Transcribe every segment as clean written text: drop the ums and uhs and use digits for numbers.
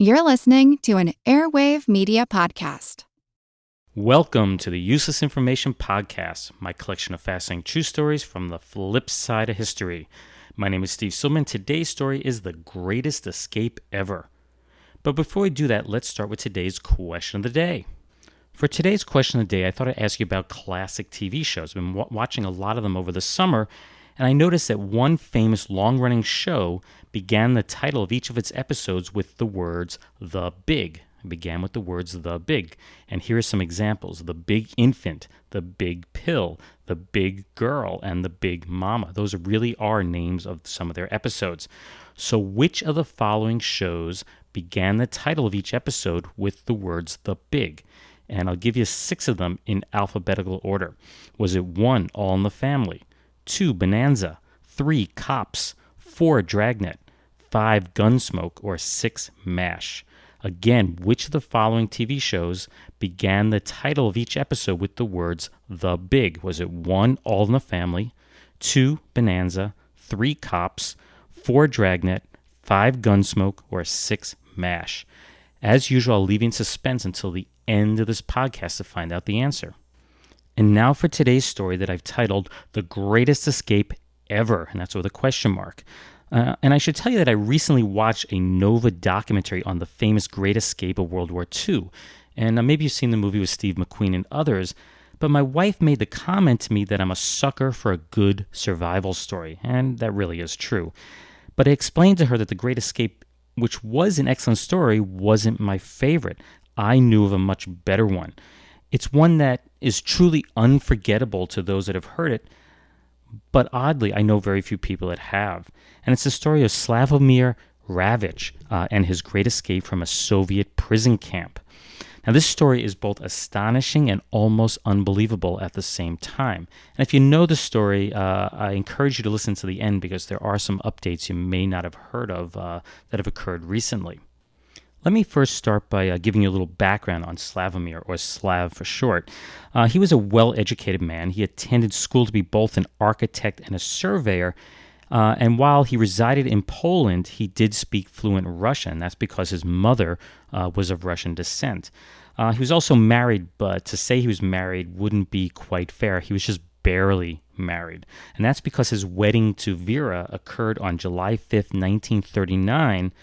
You're listening to an Airwave Media Podcast. Welcome to the Useless Information Podcast, my collection of fascinating true stories from the flip side of history. My name is Steve Silman. Today's story is the greatest escape ever. But before we do that, let's start with today's question of the day. For today's question of the day, I thought I'd ask you about classic TV shows. I've been watching a lot of them over the summer, and I noticed that one famous long-running show began the title of each of its episodes with the words, The Big. It began with the words, The Big. And here are some examples. The Big Infant, The Big Pill, The Big Girl, and The Big Mama. Those really are names of some of their episodes. So which of the following shows began the title of each episode with the words, The Big? And I'll give you 6 of them in alphabetical order. Was it 1, All in the Family? 2, Bonanza, 3, Cops, 4, Dragnet, 5, Gunsmoke, or 6, MASH. Again, which of the following TV shows began the title of each episode with the words The Big? Was it 1, All in the Family, 2, Bonanza, 3, Cops, 4, Dragnet, 5, Gunsmoke, or 6, MASH? As usual, I'll leave you in suspense until the end of this podcast to find out the answer. And now for today's story that I've titled The Greatest Escape Ever, and that's with a question mark. And I should tell you that I recently watched a Nova documentary on the famous Great Escape of World War II. And maybe you've seen the movie with Steve McQueen and others, but my wife made the comment to me that I'm a sucker for a good survival story, and that really is true. But I explained to her that The Great Escape, which was an excellent story, wasn't my favorite. I knew of a much better one. It's one that is truly unforgettable to those that have heard it, but oddly, I know very few people that have. And it's the story of Slavomir Ravich and his great escape from a Soviet prison camp. Now, this story is both astonishing and almost unbelievable at the same time. And if you know the story, I encourage you to listen to the end because there are some updates you may not have heard of that have occurred recently. Let me first start by giving you a little background on Slavomir, or Slav for short. He was a well-educated man. He attended school to be both an architect and a surveyor, and while he resided in Poland, he did speak fluent Russian. That's because his mother was of Russian descent. He was also married, but to say he was married wouldn't be quite fair. He was just barely married, and that's because his wedding to Vera occurred on July 5th, 1939,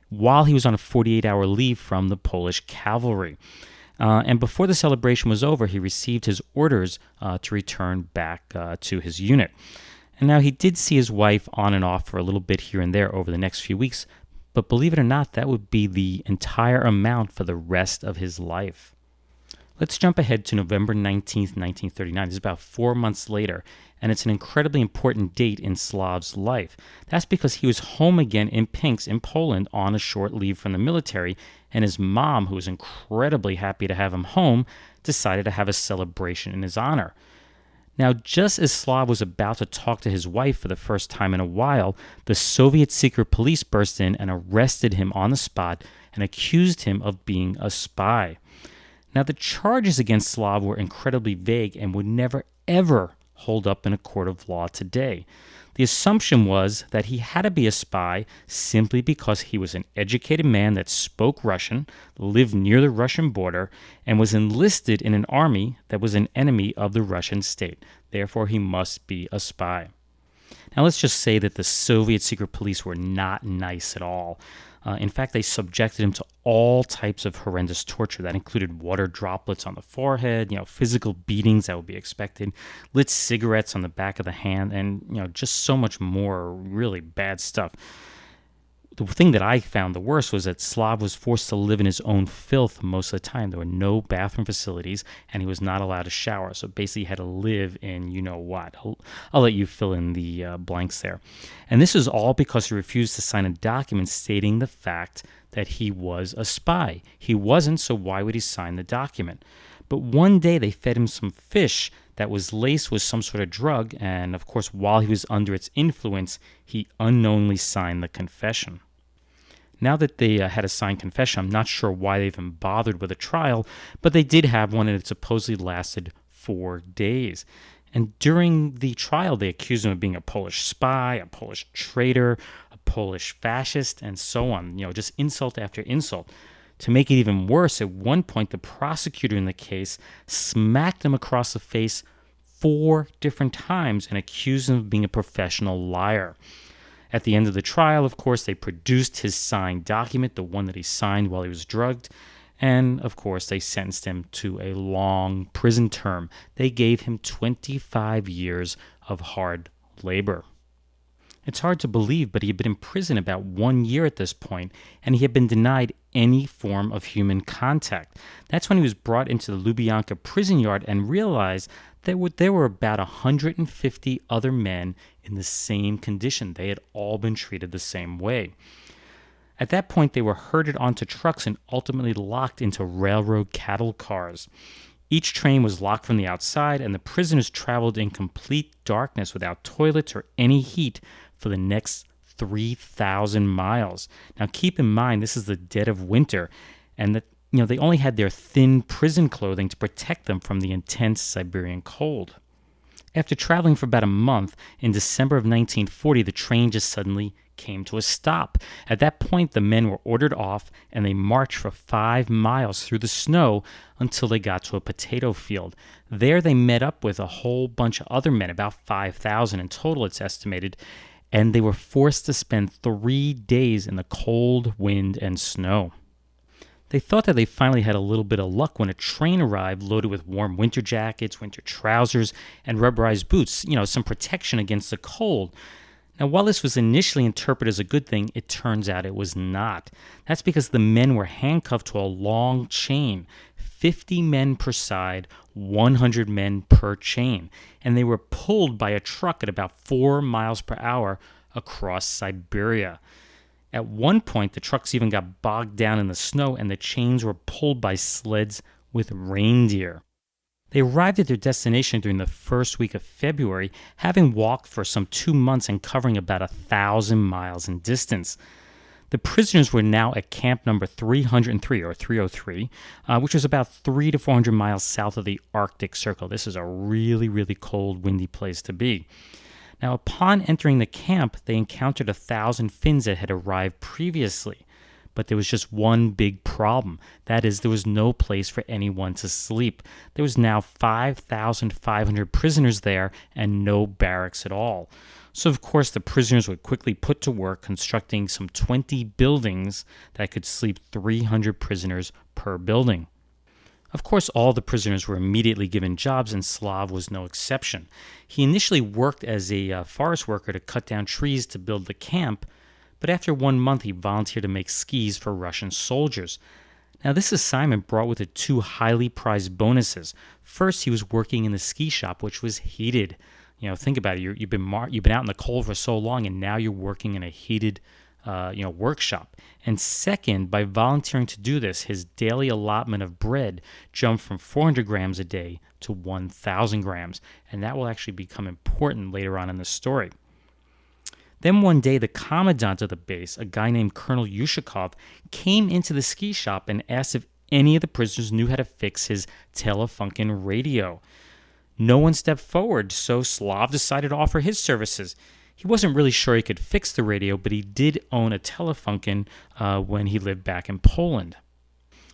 while he was on a 48-hour leave from the Polish cavalry. And before the celebration was over, he received his orders to return back to his unit. And now he did see his wife on and off for a little bit here and there over the next few weeks, but believe it or not, that would be the entire amount for the rest of his life. Let's jump ahead to November 19th, 1939. This is about 4 months later, and it's an incredibly important date in Slav's life. That's because he was home again in Pinsk in Poland on a short leave from the military, and his mom, who was incredibly happy to have him home, decided to have a celebration in his honor. Now, just as Slav was about to talk to his wife for the first time in a while, the Soviet secret police burst in and arrested him on the spot and accused him of being a spy. Now, the charges against Slav were incredibly vague and would never, ever hold up in a court of law today. The assumption was that he had to be a spy simply because he was an educated man that spoke Russian, lived near the Russian border, and was enlisted in an army that was an enemy of the Russian state. Therefore, he must be a spy. Now, let's just say that the Soviet secret police were not nice at all. In fact, they subjected him to all types of horrendous torture. That included water droplets on the forehead, physical beatings that would be expected, lit cigarettes on the back of the hand, and, just so much more really bad stuff. The thing that I found the worst was that Slav was forced to live in his own filth most of the time. There were no bathroom facilities, and he was not allowed to shower. So basically, he had to live in you-know-what. I'll let you fill in the blanks there. And this is all because he refused to sign a document stating the fact that he was a spy. He wasn't, so why would he sign the document? But one day, they fed him some fish that was laced with some sort of drug, and of course, while he was under its influence, he unknowingly signed the confession. Now that they had a signed confession, I'm not sure why they even bothered with a trial, but they did have one, and it supposedly lasted 4 days. And during the trial, they accused him of being a Polish spy, a Polish traitor, a Polish fascist, and so on. Just insult after insult. To make it even worse, at one point, the prosecutor in the case smacked him across the face 4 different times and accused him of being a professional liar. At the end of the trial, of course, they produced his signed document, the one that he signed while he was drugged, and, of course, they sentenced him to a long prison term. They gave him 25 years of hard labor. It's hard to believe, but he had been in prison about 1 year at this point, and he had been denied any form of human contact. That's when he was brought into the Lubyanka prison yard and realized that there were about 150 other men in the same condition. They had all been treated the same way. At that point, they were herded onto trucks and ultimately locked into railroad cattle cars. Each train was locked from the outside, and the prisoners traveled in complete darkness without toilets or any heat for the next 3,000 miles. Now, keep in mind, this is the dead of winter, and that they only had their thin prison clothing to protect them from the intense Siberian cold. After traveling for about a month, in December of 1940, the train just suddenly came to a stop. At that point, the men were ordered off, and they marched for 5 miles through the snow until they got to a potato field. There they met up with a whole bunch of other men, about 5,000 in total, it's estimated, and they were forced to spend 3 days in the cold wind and snow. They thought that they finally had a little bit of luck when a train arrived loaded with warm winter jackets, winter trousers, and rubberized boots, some protection against the cold. Now, while this was initially interpreted as a good thing, it turns out it was not. That's because the men were handcuffed to a long chain, 50 men per side, 100 men per chain, and they were pulled by a truck at about 4 miles per hour across Siberia. At one point, the trucks even got bogged down in the snow, and the chains were pulled by sleds with reindeer. They arrived at their destination during the first week of February, having walked for some 2 months and covering about 1,000 miles in distance. The prisoners were now at camp number 303, or 303, which was about 300 to 400 miles south of the Arctic Circle. This is a really, really cold, windy place to be. Now, upon entering the camp, they encountered 1,000 Finns that had arrived previously. But there was just one big problem. That is, there was no place for anyone to sleep. There was now 5,500 prisoners there and no barracks at all. So, of course, the prisoners were quickly put to work constructing some 20 buildings that could sleep 300 prisoners per building. Of course, all the prisoners were immediately given jobs, and Slav was no exception. He initially worked as a forest worker to cut down trees to build the camp, but after 1 month he volunteered to make skis for Russian soldiers. Now, this assignment brought with it 2 highly prized bonuses. First, he was working in the ski shop, which was heated. Think about it. You've been out in the cold for so long, and now you're working in a heated workshop. And second, by volunteering to do this, his daily allotment of bread jumped from 400 grams a day to 1,000 grams, and that will actually become important later on in the story. Then one day, the commandant of the base, a guy named Colonel Yushakov, came into the ski shop and asked if any of the prisoners knew how to fix his Telefunken radio. No one stepped forward, so Slav decided to offer his services. He wasn't really sure he could fix the radio, but he did own a Telefunken when he lived back in Poland.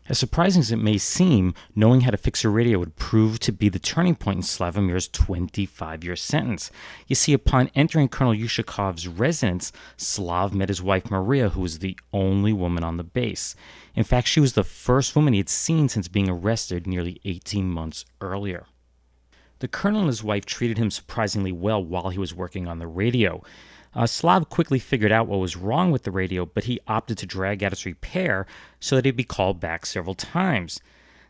As surprising as it may seem, knowing how to fix a radio would prove to be the turning point in Slavomir's 25-year sentence. You see, upon entering Colonel Yushakov's residence, Slav met his wife Maria, who was the only woman on the base. In fact, she was the first woman he had seen since being arrested nearly 18 months earlier. The colonel and his wife treated him surprisingly well while he was working on the radio. Slav quickly figured out what was wrong with the radio, but he opted to drag out its repair so that he'd be called back several times.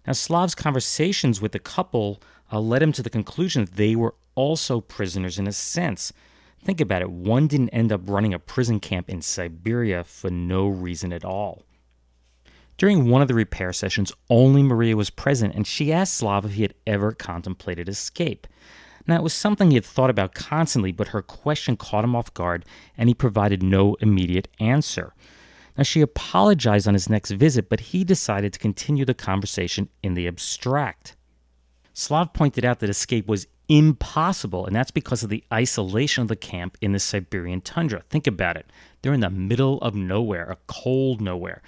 Now, Slav's conversations with the couple led him to the conclusion that they were also prisoners in a sense. Think about it, one didn't end up running a prison camp in Siberia for no reason at all. During one of the repair sessions, only Maria was present, and she asked Slav if he had ever contemplated escape. Now, it was something he had thought about constantly, but her question caught him off guard, and he provided no immediate answer. Now, she apologized on his next visit, but he decided to continue the conversation in the abstract. Slav pointed out that escape was impossible, and that's because of the isolation of the camp in the Siberian tundra. Think about it. They're in the middle of nowhere, a cold nowhere.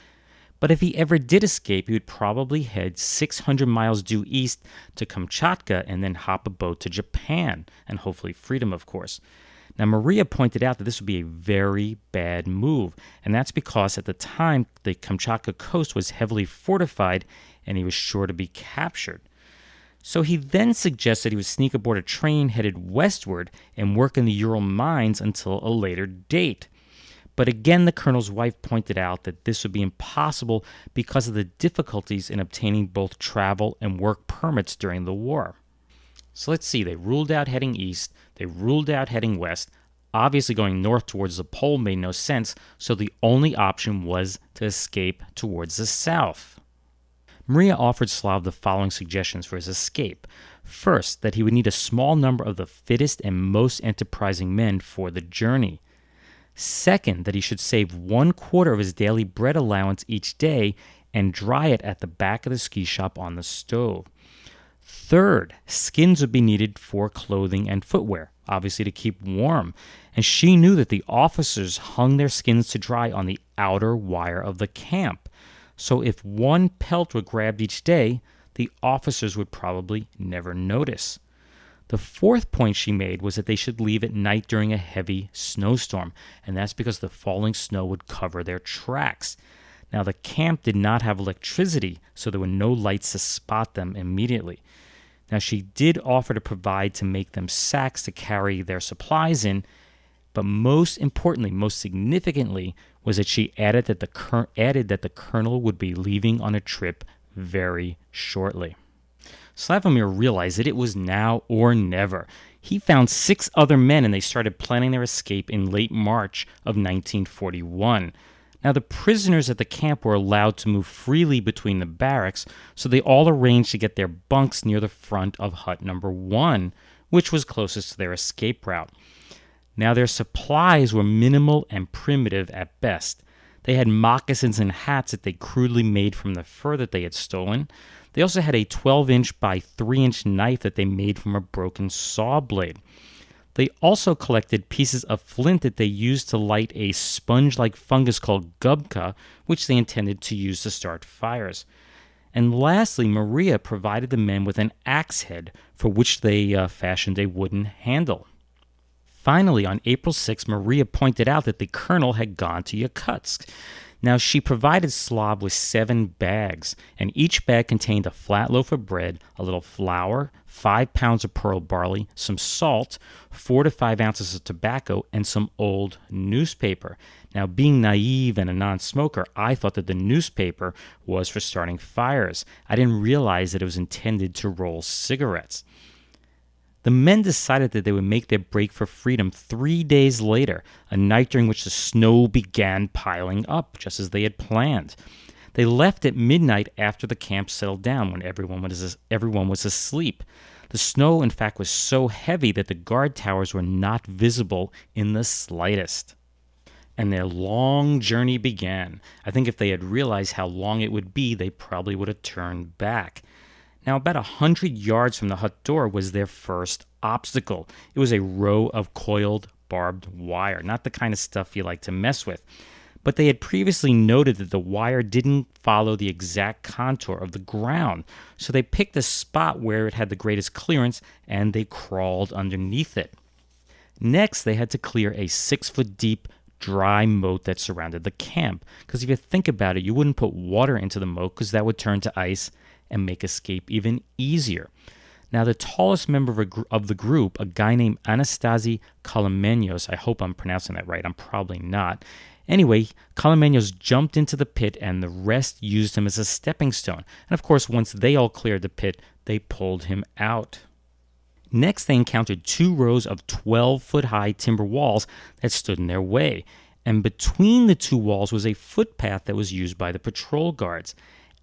But if he ever did escape, he would probably head 600 miles due east to Kamchatka and then hop a boat to Japan, and hopefully freedom, of course. Now, Maria pointed out that this would be a very bad move, and that's because at the time, the Kamchatka coast was heavily fortified, and he was sure to be captured. So he then suggested he would sneak aboard a train headed westward and work in the Ural mines until a later date. But again, the colonel's wife pointed out that this would be impossible because of the difficulties in obtaining both travel and work permits during the war. So let's see, they ruled out heading east, they ruled out heading west. Obviously going north towards the pole made no sense, so the only option was to escape towards the south. Maria offered Slav the following suggestions for his escape. First, that he would need a small number of the fittest and most enterprising men for the journey. Second, that he should save 1/4 of his daily bread allowance each day and dry it at the back of the ski shop on the stove. Third, skins would be needed for clothing and footwear, obviously to keep warm, and she knew that the officers hung their skins to dry on the outer wire of the camp. So if one pelt were grabbed each day, the officers would probably never notice. The fourth point she made was that they should leave at night during a heavy snowstorm, and that's because the falling snow would cover their tracks. Now, the camp did not have electricity, so there were no lights to spot them immediately. Now, she did offer to provide to make them sacks to carry their supplies in, but most importantly, most significantly, was that she added that the colonel would be leaving on a trip very shortly. Slavomir realized that it was now or never. He found 6 other men and they started planning their escape in late March of 1941. Now, the prisoners at the camp were allowed to move freely between the barracks, so they all arranged to get their bunks near the front of hut number 1, which was closest to their escape route. Now, their supplies were minimal and primitive at best. They had moccasins and hats that they crudely made from the fur that they had stolen. They also had a 12-inch by 3-inch knife that they made from a broken saw blade. They also collected pieces of flint that they used to light a sponge-like fungus called gubka, which they intended to use to start fires. And lastly, Maria provided the men with an axe head for which they fashioned a wooden handle. Finally, on April 6, Maria pointed out that the colonel had gone to Yakutsk. Now, she provided Slav with 7 bags, and each bag contained a flat loaf of bread, a little flour, 5 pounds of pearl barley, some salt, 4 to 5 ounces of tobacco, and some old newspaper. Now, being naive and a non-smoker, I thought that the newspaper was for starting fires. I didn't realize that it was intended to roll cigarettes. The men decided that they would make their break for freedom 3 days later, a night during which the snow began piling up, just as they had planned. They left at midnight after the camp settled down, when everyone was asleep. The snow, in fact, was so heavy that the guard towers were not visible in the slightest. And their long journey began. I think if they had realized how long it would be, they probably would have turned back. Now, about 100 yards from the hut door was their first obstacle. It was a row of coiled barbed wire, not the kind of stuff you like to mess with. But they had previously noted that the wire didn't follow the exact contour of the ground, so they picked a spot where it had the greatest clearance and they crawled underneath it. Next, they had to clear a 6-foot deep dry moat that surrounded the camp, because if you think about it, you wouldn't put water into the moat because that would turn to ice and make escape even easier. Now, the tallest member of the group, a guy named Anastasi Kalamenos, I hope I'm pronouncing that right, I'm probably not. Anyway, Kalamenos jumped into the pit and the rest used him as a stepping stone. And of course, once they all cleared the pit, they pulled him out. Next, they encountered 2 rows of 12-foot-high timber walls that stood in their way. And between the 2 walls was a footpath that was used by the patrol guards.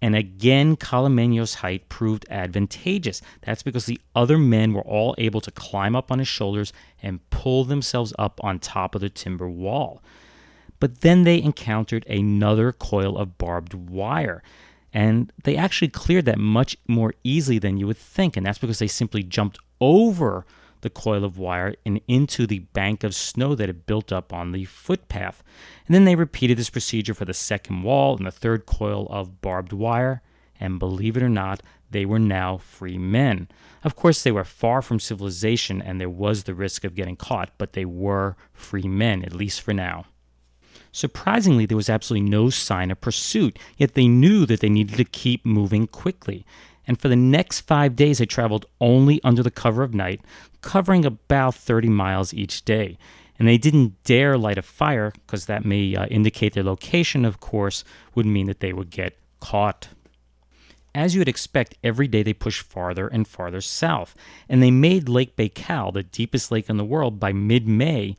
And again, Kalamenos' height proved advantageous. That's because the other men were all able to climb up on his shoulders and pull themselves up on top of the timber wall. But then they encountered another coil of barbed wire. And they actually cleared that much more easily than you would think. And that's because they simply jumped over the coil of wire and into the bank of snow that had built up on the footpath. And then they repeated this procedure for the second wall and the third coil of barbed wire. And believe it or not, they were now free men. Of course, they were far from civilization and there was the risk of getting caught, but they were free men, at least for now. Surprisingly, there was absolutely no sign of pursuit, yet they knew that they needed to keep moving quickly. And for the next 5 days, they traveled only under the cover of night, covering about 30 miles each day. And they didn't dare light a fire, because that may indicate their location, of course, would mean that they would get caught. As you would expect, every day they pushed farther and farther south, and they made Lake Baikal, the deepest lake in the world, by mid-May.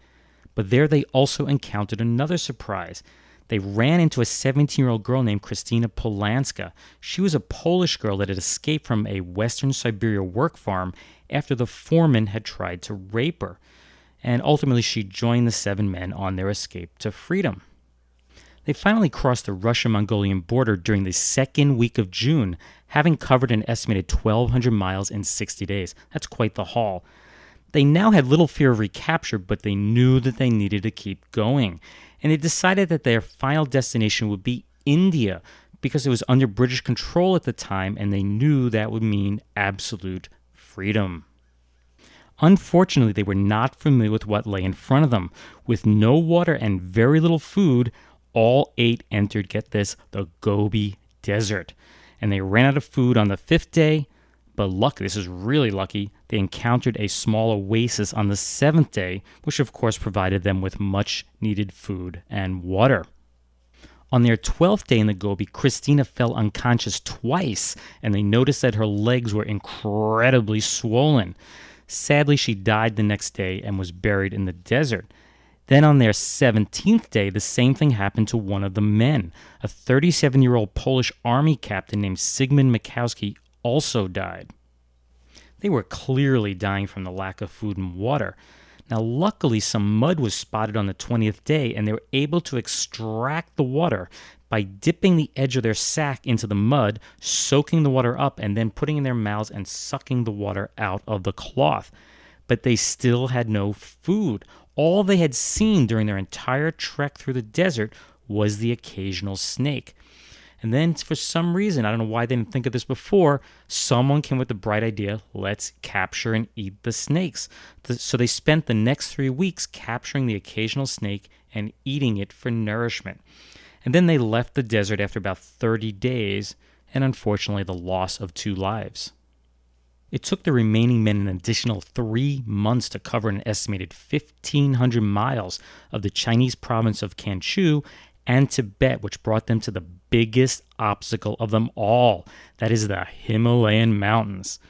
But there they also encountered another surprise. They ran into a 17-year-old girl named Krystyna Polanska. She was a Polish girl that had escaped from a Western Siberia work farm after the foreman had tried to rape her. And ultimately she joined the 7 men on their escape to freedom. They finally crossed the Russian-Mongolian border during the second week of June, having covered an estimated 1,200 miles in 60 days. That's quite the haul. They now had little fear of recapture, but they knew that they needed to keep going. And they decided that their final destination would be India, because it was under British control at the time, and they knew that would mean absolute freedom. Unfortunately, they were not familiar with what lay in front of them. With no water and very little food, all 8 entered, get this, the Gobi Desert. And they ran out of food on the 5th day, but luckily, this is really lucky, they encountered a small oasis on the 7th day, which of course provided them with much needed food and water. On their 12th day in the Gobi, Krystyna fell unconscious twice, and they noticed that her legs were incredibly swollen. Sadly, she died the next day and was buried in the desert. Then on their 17th day, the same thing happened to one of the men. A 37-year-old Polish army captain named Sigmund Mikowski also died. They were clearly dying from the lack of food and water. Now, luckily, some mud was spotted on the 20th day, and they were able to extract the water by dipping the edge of their sack into the mud, soaking the water up, and then putting it in their mouths and sucking the water out of the cloth. But they still had no food. All they had seen during their entire trek through the desert was the occasional snake. And then for some reason, I don't know why they didn't think of this before, someone came with the bright idea, let's capture and eat the snakes. So they spent the next 3 weeks capturing the occasional snake and eating it for nourishment. And then they left the desert after about 30 days, and unfortunately the loss of 2 lives. It took the remaining men an additional 3 months to cover an estimated 1,500 miles of the Chinese province of Gansu and Tibet, which brought them to the biggest obstacle of them all, that is the Himalayan mountains.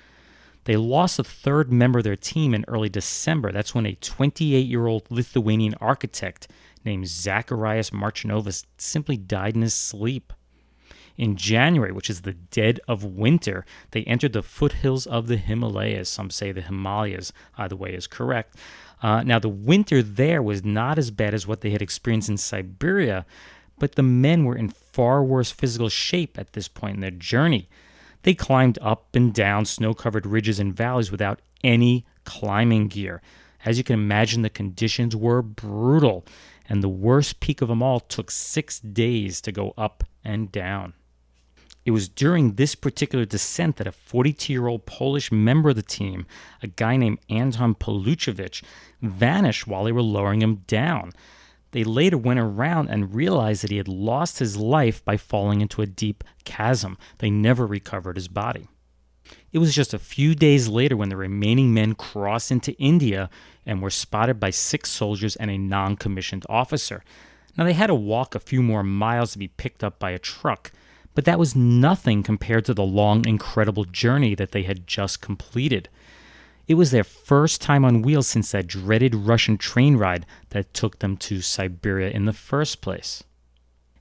They lost a 3rd member of their team in early December. That's when a 28-year-old Lithuanian architect named Zacharias Marchinovas simply died in his sleep. In January, which is the dead of winter, they entered the foothills of the Himalayas. Some say the Himalayas, either way is correct. Now, the winter there was not as bad as what they had experienced in Siberia, but the men were in far worse physical shape at this point in their journey. They climbed up and down snow-covered ridges and valleys without any climbing gear. As you can imagine, the conditions were brutal, and the worst peak of them all took 6 days to go up and down. It was during this particular descent that a 42-year-old Polish member of the team, a guy named Anton Poluchevich, vanished while they were lowering him down. They later went around and realized that he had lost his life by falling into a deep chasm. They never recovered his body. It was just a few days later when the remaining men crossed into India and were spotted by 6 soldiers and a non-commissioned officer. Now, they had to walk a few more miles to be picked up by a truck, but that was nothing compared to the long, incredible journey that they had just completed. It was their first time on wheels since that dreaded Russian train ride that took them to Siberia in the first place.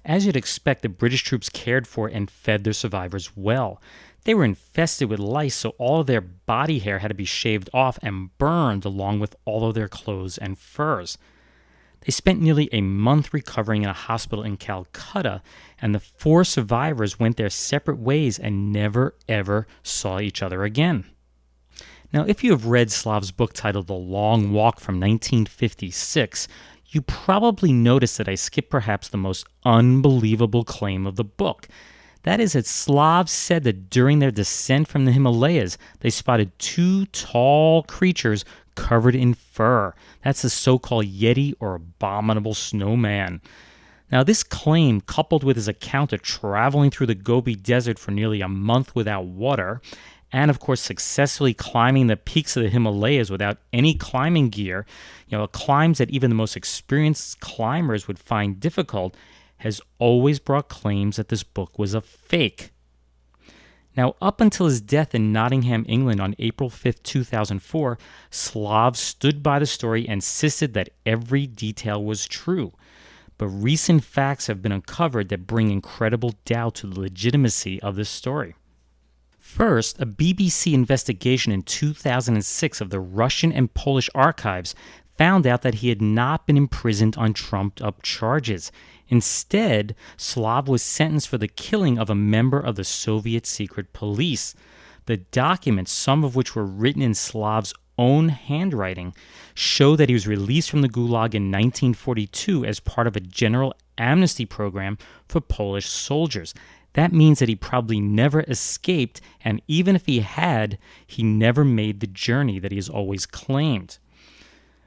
As you'd expect, the British troops cared for and fed their survivors well. They were infested with lice, so all of their body hair had to be shaved off and burned along with all of their clothes and furs. They spent nearly a month recovering in a hospital in Calcutta, and the 4 survivors went their separate ways and never, ever saw each other again. Now, if you have read Slav's book titled The Long Walk from 1956, you probably noticed that I skipped perhaps the most unbelievable claim of the book. That is that Slavs said that during their descent from the Himalayas, they spotted two tall creatures covered in fur. That's the so-called Yeti or abominable snowman. Now, this claim, coupled with his account of traveling through the Gobi Desert for nearly a month without water, and of course successfully climbing the peaks of the Himalayas without any climbing gear, climbs that even the most experienced climbers would find difficult, has always brought claims that this book was a fake. Now, up until his death in Nottingham, England on April 5, 2004, Slav stood by the story and insisted that every detail was true. But recent facts have been uncovered that bring incredible doubt to the legitimacy of this story. First, a BBC investigation in 2006 of the Russian and Polish archives found out that he had not been imprisoned on trumped-up charges. Instead, Slav was sentenced for the killing of a member of the Soviet secret police. The documents, some of which were written in Slav's own handwriting, show that he was released from the Gulag in 1942 as part of a general amnesty program for Polish soldiers. That means that he probably never escaped, and even if he had, he never made the journey that he has always claimed.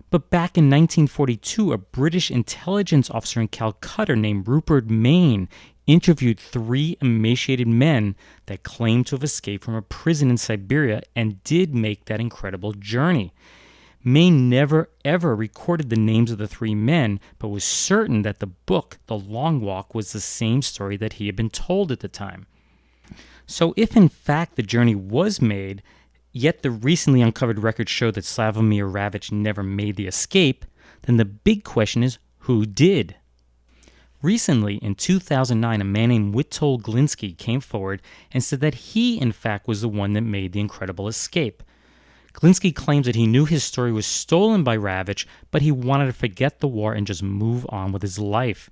But back in 1942, a British intelligence officer in Calcutta named Rupert Mayne interviewed three emaciated men that claimed to have escaped from a prison in Siberia and did make that incredible journey. Mayne never ever recorded the names of the three men, but was certain that the book, The Long Walk, was the same story that he had been told at the time. So if in fact the journey was made, yet the recently uncovered records show that Slavomir Ravich never made the escape, then the big question is, who did? Recently, in 2009, a man named Witold Glinski came forward and said that he, in fact, was the one that made the incredible escape. Glinski claims that he knew his story was stolen by Ravich, but he wanted to forget the war and just move on with his life.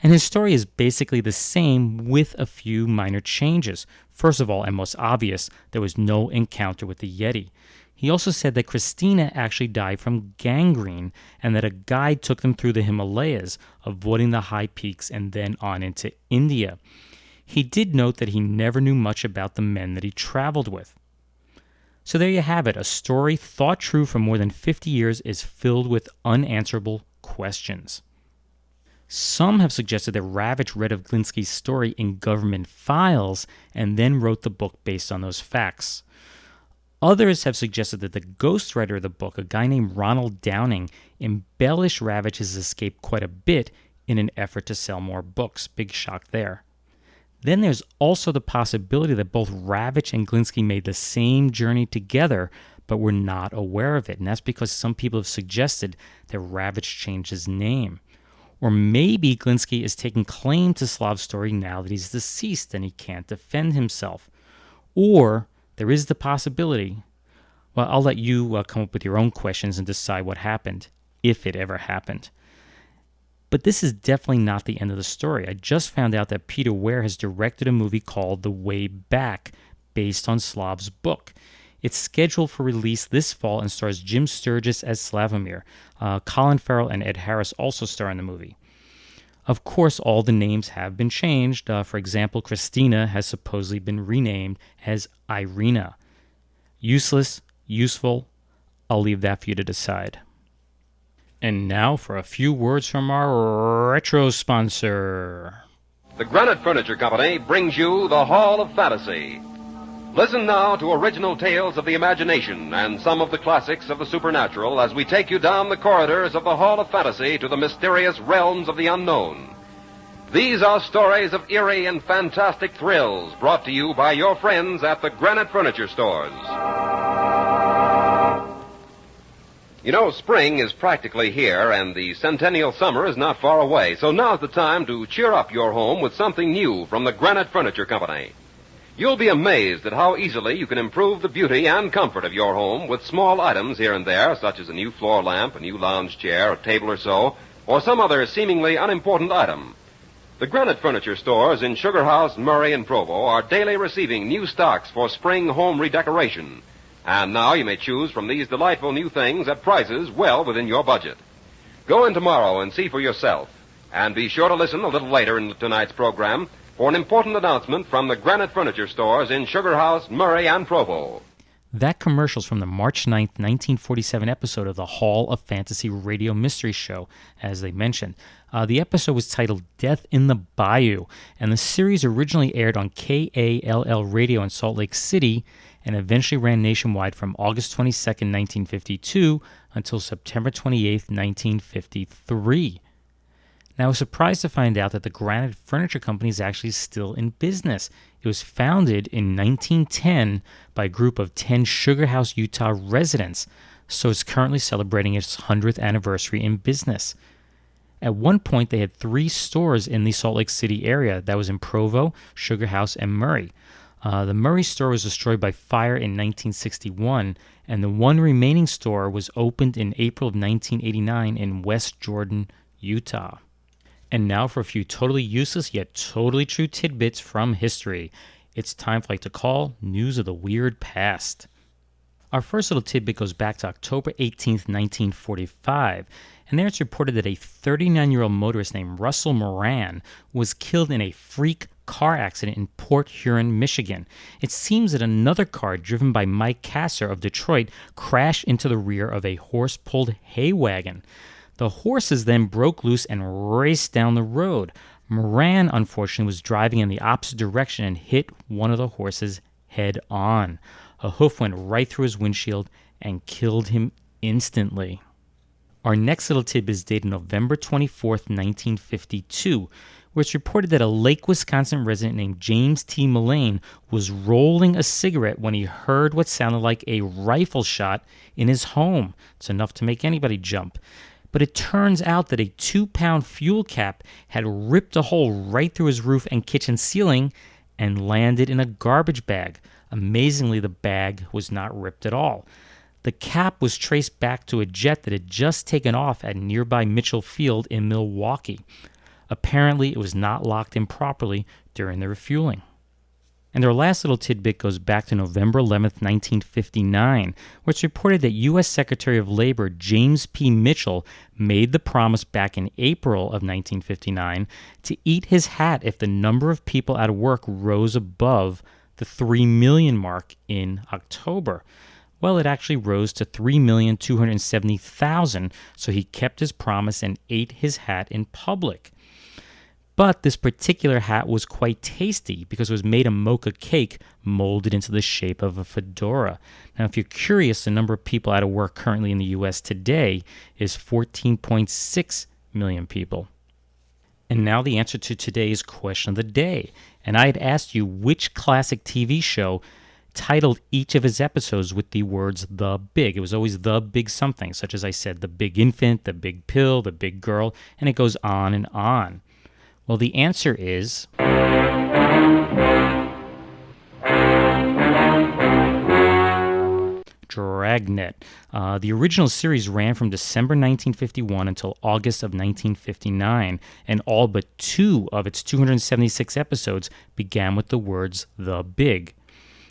And his story is basically the same with a few minor changes. First of all, and most obvious, there was no encounter with the Yeti. He also said that Christina actually died from gangrene and that a guide took them through the Himalayas, avoiding the high peaks and then on into India. He did note that he never knew much about the men that he traveled with. So there you have it. A story thought true for more than 50 years is filled with unanswerable questions. Some have suggested that Ravich read of Glinski's story in government files and then wrote the book based on those facts. Others have suggested that the ghostwriter of the book, a guy named Ronald Downing, embellished Ravich's escape quite a bit in an effort to sell more books. Big shock there. Then there's also the possibility that both Ravich and Glinski made the same journey together, but were not aware of it. And that's because some people have suggested that Ravich changed his name. Or maybe Glinski is taking claim to Slav's story now that he's deceased and he can't defend himself. Or there is the possibility, well, I'll let you come up with your own questions and decide what happened, if it ever happened. But this is definitely not the end of the story. I just found out that Peter Weir has directed a movie called The Way Back, based on Slav's book. It's scheduled for release this fall and stars Jim Sturgis as Slavomir. Colin Farrell and Ed Harris also star in the movie. Of course, all the names have been changed. For example, Christina has supposedly been renamed as Irina. Useless, useful, I'll leave that for you to decide. And now for a few words from our retro sponsor. The Granite Furniture Company brings you the Hall of Fantasy. Listen now to original tales of the imagination and some of the classics of the supernatural as we take you down the corridors of the Hall of Fantasy to the mysterious realms of the unknown. These are stories of eerie and fantastic thrills brought to you by your friends at the Granite Furniture Stores. You know, spring is practically here, and the centennial summer is not far away. So now's the time to cheer up your home with something new from the Granite Furniture Company. You'll be amazed at how easily you can improve the beauty and comfort of your home with small items here and there, such as a new floor lamp, a new lounge chair, a table or so, or some other seemingly unimportant item. The Granite Furniture Stores in Sugar House, Murray, and Provo are daily receiving new stocks for spring home redecoration. And now you may choose from these delightful new things at prices well within your budget. Go in tomorrow and see for yourself. And be sure to listen a little later in tonight's program for an important announcement from the Granite Furniture Stores in Sugar House, Murray, and Provo. That commercial's from the March 9th, 1947 episode of the Hall of Fantasy Radio Mystery Show, as they mentioned. The episode was titled Death in the Bayou, and the series originally aired on KALL Radio in Salt Lake City and eventually ran nationwide from August 22nd, 1952 until September 28th, 1953. Now, I was surprised to find out that the Granite Furniture Company is actually still in business. It was founded in 1910 by a group of 10 Sugar House, Utah residents, so it's currently celebrating its 100th anniversary in business. At one point, they had 3 stores in the Salt Lake City area. That was in Provo, Sugar House, and Murray. The Murray store was destroyed by fire in 1961, and the one remaining store was opened in April of 1989 in West Jordan, Utah. And now for a few totally useless yet totally true tidbits from history. It's time for to call News of the Weird Past. Our first little tidbit goes back to October 18th, 1945, and there it's reported that a 39-year-old motorist named Russell Moran was killed in a freak car accident in Port Huron, Michigan. It seems that another car driven by Mike Kasser of Detroit crashed into the rear of a horse-pulled hay wagon. The horses then broke loose and raced down the road. Moran, unfortunately, was driving in the opposite direction and hit one of the horses head on. A hoof went right through his windshield and killed him instantly. Our next little tidbit is dated November 24th, 1952, where it's reported that a Lake, Wisconsin resident named James T. Mullane was rolling a cigarette when he heard what sounded like a rifle shot in his home. It's enough to make anybody jump. But it turns out that a 2-pound fuel cap had ripped a hole right through his roof and kitchen ceiling and landed in a garbage bag. Amazingly, the bag was not ripped at all. The cap was traced back to a jet that had just taken off at nearby Mitchell Field in Milwaukee. Apparently, it was not locked in properly during the refueling. And our last little tidbit goes back to November 11th, 1959, where it's reported that U.S. Secretary of Labor James P. Mitchell made the promise back in April of 1959 to eat his hat if the number of people out of work rose above the 3 million mark in October. Well, it actually rose to 3,270,000, so he kept his promise and ate his hat in public. But this particular hat was quite tasty because it was made of mocha cake molded into the shape of a fedora. Now, if you're curious, the number of people out of work currently in the U.S. today is 14.6 million people. And now the answer to today's question of the day. And I had asked you which classic TV show titled each of its episodes with the words The Big. It was always The Big Something, such as I said, The Big Infant, The Big Pill, The Big Girl, and it goes on and on. Well, the answer is Dragnet. The original series ran from December 1951 until August of 1959, and all but 2 of its 276 episodes began with the words The Big.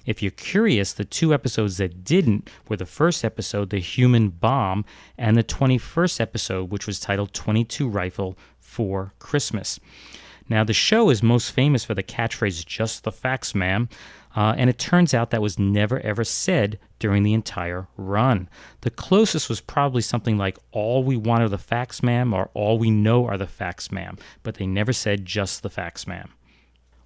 If you're curious, the 2 episodes that didn't were the first episode, The Human Bomb, and the 21st episode, which was titled 22 Rifle for Christmas. Now, the show is most famous for the catchphrase, "Just the facts, ma'am," and it turns out that was never ever said during the entire run. The closest was probably something like, "All we want are the facts, ma'am," or "All we know are the facts, ma'am," but they never said "Just the facts, ma'am."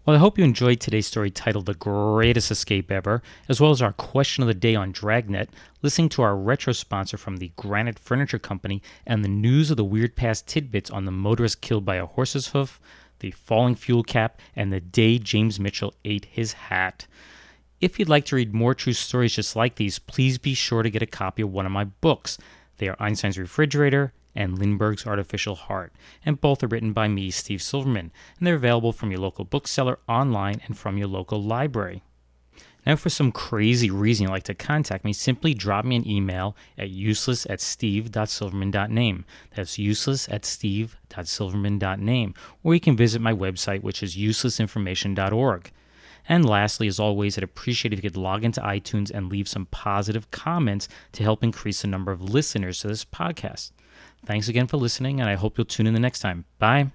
Well, I hope you enjoyed today's story titled The Greatest Escape Ever, as well as our question of the day on Dragnet, listening to our retro sponsor from the Granite Furniture Company, and the news of the weird past tidbits on the motorist killed by a horse's hoof, the falling fuel cap, and the day James Mitchell ate his hat. If you'd like to read more true stories just like these, please be sure to get a copy of one of my books. They are Einstein's Refrigerator and Lindbergh's Artificial Heart, and both are written by me, Steve Silverman, and they're available from your local bookseller, online, and from your local library. Now, if for some crazy reason you'd like to contact me, simply drop me an email at useless@steve.silverman.name. That's useless@steve.silverman.name. Or you can visit my website, which is uselessinformation.org. And lastly, as always, I'd appreciate if you could log into iTunes and leave some positive comments to help increase the number of listeners to this podcast. Thanks again for listening, and I hope you'll tune in the next time. Bye.